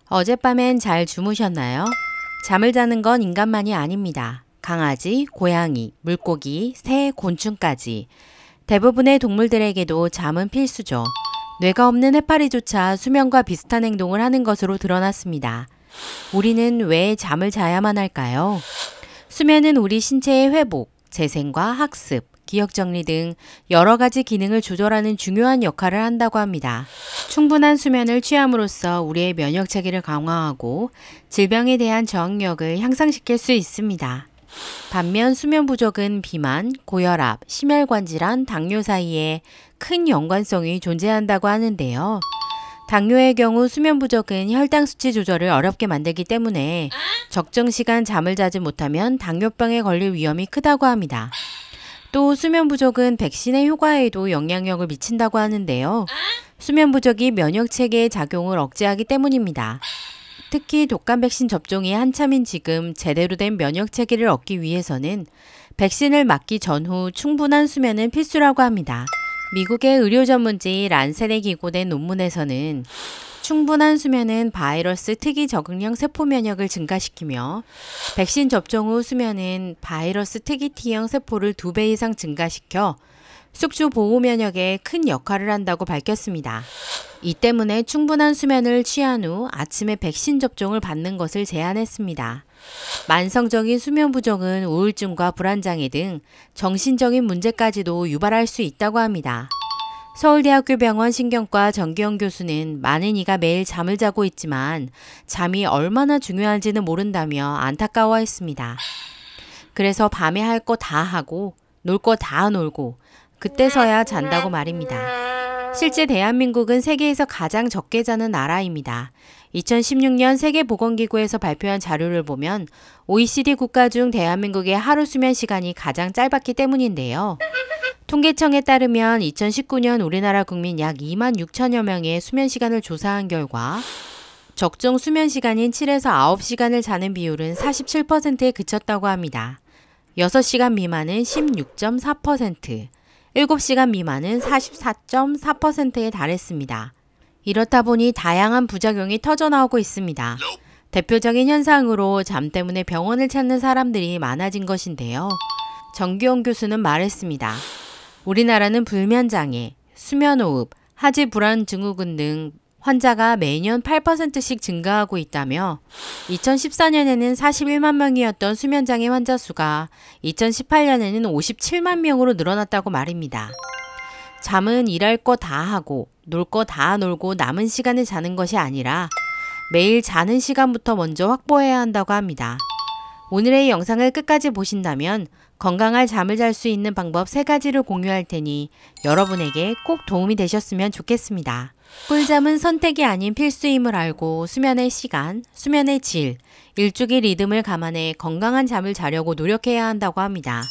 어젯밤엔 잘 주무셨나요? 잠을 자는 건 인간만이 아닙니다. 강아지, 고양이, 물고기, 새, 곤충까지 대부분의 동물들에게도 잠은 필수죠. 뇌가 없는 해파리조차 수면과 비슷한 행동을 하는 것으로 드러났습니다. 우리는 왜 잠을 자야만 할까요? 수면은 우리 신체의 회복, 재생과 학습, 기억 정리 등 여러 가지 기능을 조절하는 중요한 역할을 한다고 합니다. 충분한 수면을 취함으로써 우리의 면역 체계를 강화하고 질병에 대한 저항력을 향상시킬 수 있습니다. 반면 수면 부족은 비만, 고혈압, 심혈관 질환, 당뇨 사이에 큰 연관성이 존재한다고 하는데요. 당뇨의 경우 수면 부족은 혈당 수치 조절을 어렵게 만들기 때문에 적정 시간 잠을 자지 못하면 당뇨병에 걸릴 위험이 크다고 합니다. 또 수면 부족은 백신의 효과에도 영향력을 미친다고 하는데요. 수면 부족이 면역 체계의 작용을 억제하기 때문입니다. 특히 독감 백신 접종이 한참인 지금 제대로 된 면역 체계를 얻기 위해서는 백신을 맞기 전후 충분한 수면은 필수라고 합니다. 미국의 의료 전문지 란셋에 기고된 논문에서는 충분한 수면은 바이러스 특이 적응형 세포 면역을 증가시키며 백신 접종 후 수면은 바이러스 특이 T형 세포를 2배 이상 증가시켜 숙주 보호 면역에 큰 역할을 한다고 밝혔습니다. 이 때문에 충분한 수면을 취한 후 아침에 백신 접종을 받는 것을 제안했습니다. 만성적인 수면 부족은 우울증과 불안장애 등 정신적인 문제까지도 유발할 수 있다고 합니다. 서울대학교 병원 신경과 정기영 교수는 많은 이가 매일 잠을 자고 있지만 잠이 얼마나 중요한지는 모른다며 안타까워했습니다. 그래서 밤에 할 거 다 하고 놀 거 다 놀고 그때서야 잔다고 말입니다. 실제 대한민국은 세계에서 가장 적게 자는 나라입니다. 2016년 세계보건기구에서 발표한 자료를 보면 OECD 국가 중 대한민국의 하루 수면 시간이 가장 짧았기 때문인데요. 통계청에 따르면 2019년 우리나라 국민 약 2만 6천여 명의 수면 시간을 조사한 결과 적정 수면 시간인 7에서 9시간을 자는 비율은 47%에 그쳤다고 합니다. 6시간 미만은 16.4%, 7시간 미만은 44.4%에 달했습니다. 이렇다 보니 다양한 부작용이 터져나오고 있습니다. 대표적인 현상으로 잠 때문에 병원을 찾는 사람들이 많아진 것인데요. 정기용 교수는 말했습니다. 우리나라는 불면장애, 수면호흡, 하지 불안 증후군 등 환자가 매년 8%씩 증가하고 있다며 2014년에는 41만 명이었던 수면장애 환자 수가 2018년에는 57만 명으로 늘어났다고 말입니다. 잠은 일할 거 다 하고 놀 거 다 놀고 남은 시간을 자는 것이 아니라 매일 자는 시간부터 먼저 확보해야 한다고 합니다. 오늘의 영상을 끝까지 보신다면 건강할 잠을 잘 수 있는 방법 3가지를 공유할 테니 여러분에게 꼭 도움이 되셨으면 좋겠습니다. 꿀잠은 선택이 아닌 필수임을 알고 수면의 시간, 수면의 질, 일주기 리듬을 감안해 건강한 잠을 자려고 노력해야 한다고 합니다.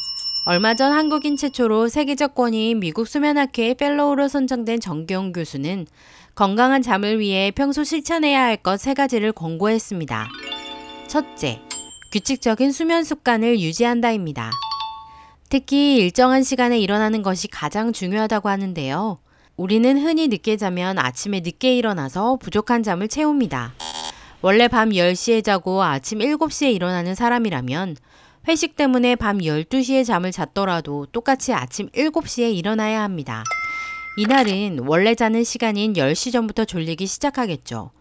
얼마 전 한국인 최초로 세계적 권위인 미국 수면학회의 펠로우로 선정된 정기용 교수는 건강한 잠을 위해 평소 실천해야 할 것 3가지를 권고했습니다. 첫째, 규칙적인 수면 습관을 유지한다입니다. 특히 일정한 시간에 일어나는 것이 가장 중요하다고 하는데요. 우리는 흔히 늦게 자면 아침에 늦게 일어나서 부족한 잠을 채웁니다. 원래 밤 10시에 자고 아침 7시에 일어나는 사람이라면 회식 때문에 밤 12시에 잠을 잤더라도 똑같이 아침 7시에 일어나야 합니다. 이날은 원래 자는 시간인 10시 전부터 졸리기 시작하겠죠.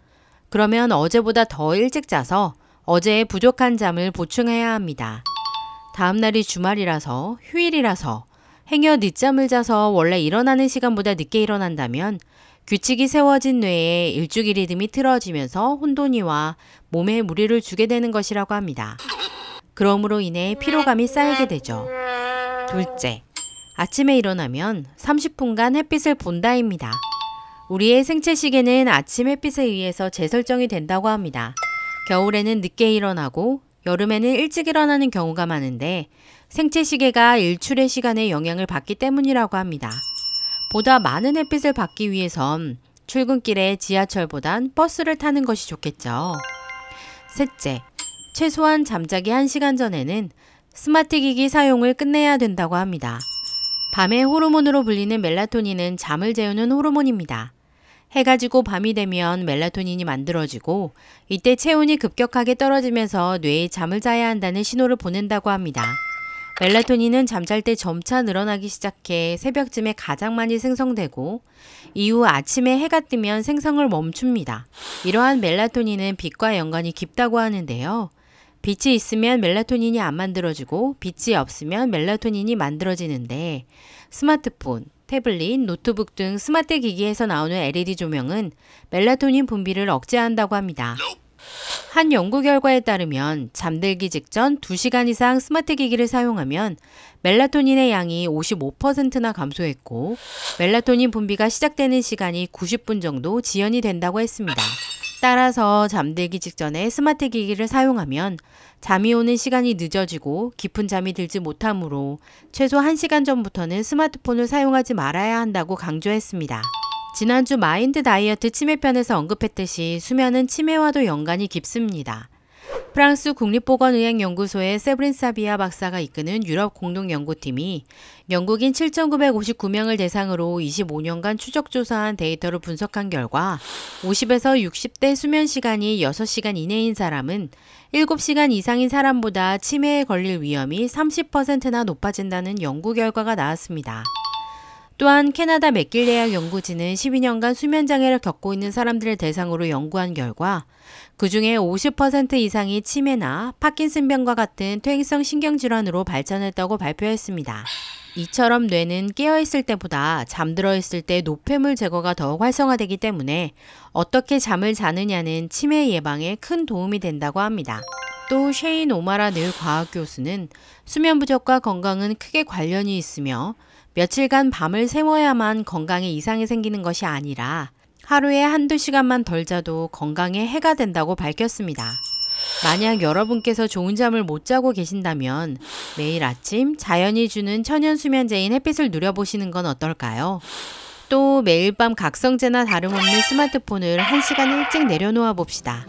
그러면 어제보다 더 일찍 자서 어제의 부족한 잠을 보충해야 합니다. 다음날이 주말이라서, 휴일이라서, 행여 늦잠을 자서 원래 일어나는 시간보다 늦게 일어난다면 규칙이 세워진 뇌에 일주기 리듬이 틀어지면서 혼돈이와 몸에 무리를 주게 되는 것이라고 합니다. 그러므로 인해 피로감이 쌓이게 되죠. 둘째, 아침에 일어나면 30분간 햇빛을 본다입니다. 우리의 생체 시계는 아침 햇빛에 의해서 재설정이 된다고 합니다. 겨울에는 늦게 일어나고 여름에는 일찍 일어나는 경우가 많은데 생체 시계가 일출의 시간에 영향을 받기 때문이라고 합니다. 보다 많은 햇빛을 받기 위해선 출근길에 지하철보단 버스를 타는 것이 좋겠죠. 셋째, 최소한 잠자기 1시간 전에는 스마트 기기 사용을 끝내야 된다고 합니다. 밤의 호르몬으로 불리는 멜라토닌은 잠을 재우는 호르몬입니다. 해가 지고 밤이 되면 멜라토닌이 만들어지고 이때 체온이 급격하게 떨어지면서 뇌에 잠을 자야 한다는 신호를 보낸다고 합니다. 멜라토닌은 잠잘 때 점차 늘어나기 시작해 새벽쯤에 가장 많이 생성되고 이후 아침에 해가 뜨면 생성을 멈춥니다. 이러한 멜라토닌은 빛과 연관이 깊다고 하는데요. 빛이 있으면 멜라토닌이 안 만들어지고 빛이 없으면 멜라토닌이 만들어지는데 스마트폰, 태블릿, 노트북 등 스마트 기기에서 나오는 LED 조명은 멜라토닌 분비를 억제한다고 합니다. 한 연구 결과에 따르면 잠들기 직전 2시간 이상 스마트 기기를 사용하면 멜라토닌의 양이 55%나 감소했고 멜라토닌 분비가 시작되는 시간이 90분 정도 지연이 된다고 했습니다. 따라서 잠들기 직전에 스마트 기기를 사용하면 잠이 오는 시간이 늦어지고 깊은 잠이 들지 못하므로 최소 1시간 전부터는 스마트폰을 사용하지 말아야 한다고 강조했습니다. 지난주 마인드 다이어트 치매편에서 언급했듯이 수면은 치매와도 연관이 깊습니다. 프랑스 국립보건의학연구소의 세브린 사비아 박사가 이끄는 유럽 공동연구팀이 영국인 7,959명을 대상으로 25년간 추적조사한 데이터를 분석한 결과 50에서 60대 수면시간이 6시간 이내인 사람은 7시간 이상인 사람보다 치매에 걸릴 위험이 30%나 높아진다는 연구 결과가 나왔습니다. 또한 캐나다 맥길 대학 연구진은 12년간 수면장애를 겪고 있는 사람들을 대상으로 연구한 결과 그 중에 50% 이상이 치매나 파킨슨병과 같은 퇴행성 신경질환으로 발전했다고 발표했습니다. 이처럼 뇌는 깨어있을 때보다 잠들어 있을 때 노폐물 제거가 더욱 활성화되기 때문에 어떻게 잠을 자느냐는 치매 예방에 큰 도움이 된다고 합니다. 또 셰인 오마라 늘 과학 교수는 수면 부족과 건강은 크게 관련이 있으며 며칠간 밤을 새워야만 건강에 이상이 생기는 것이 아니라 하루에 한두 시간만 덜 자도 건강에 해가 된다고 밝혔습니다. 만약 여러분께서 좋은 잠을 못 자고 계신다면 매일 아침 자연이 주는 천연 수면제인 햇빛을 누려보시는 건 어떨까요? 또 매일 밤 각성제나 다름없는 스마트폰을 1시간 일찍 내려놓아 봅시다.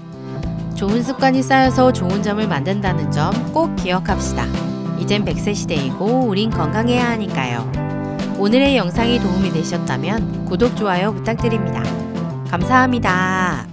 좋은 습관이 쌓여서 좋은 잠을 만든다는 점 꼭 기억합시다. 이젠 100세 시대이고 우린 건강해야 하니까요. 오늘의 영상이 도움이 되셨다면 구독, 좋아요 부탁드립니다. 감사합니다.